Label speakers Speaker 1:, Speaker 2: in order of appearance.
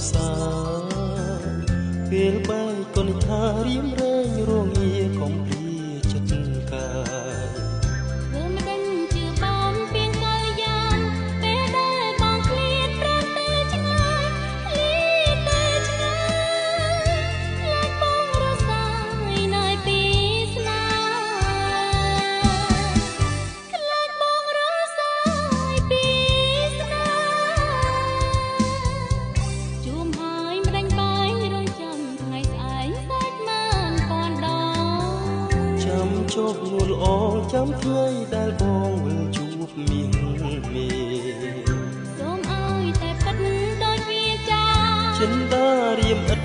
Speaker 1: សាពេលបែកក៏និថារៀមរែងរងងាកុំព្រាចិត្តកាយ
Speaker 2: ធ្វើមិនដឹងជឿបងពីងកាយយ៉ាងពេលដែលបងឃ្លាតប្រាំទៅឆ្ងាយឃ្លាតទៅឆ្ងាយខ្លាចបងរសាយនៅពីស្នាខ្លាចបងរសាយពីស្នាជួមហើយមិនដាច់បាយរងចាំថ្ងៃស្អែកសាច់ម៉ានពាន់ដង
Speaker 1: ចាំជប់នួលអងចាំថ្ងៃដែលបងវិលជួបមានមេ
Speaker 2: សូមឲ្យតែពិតដូចវាចា
Speaker 1: ចិនដារៀមឥត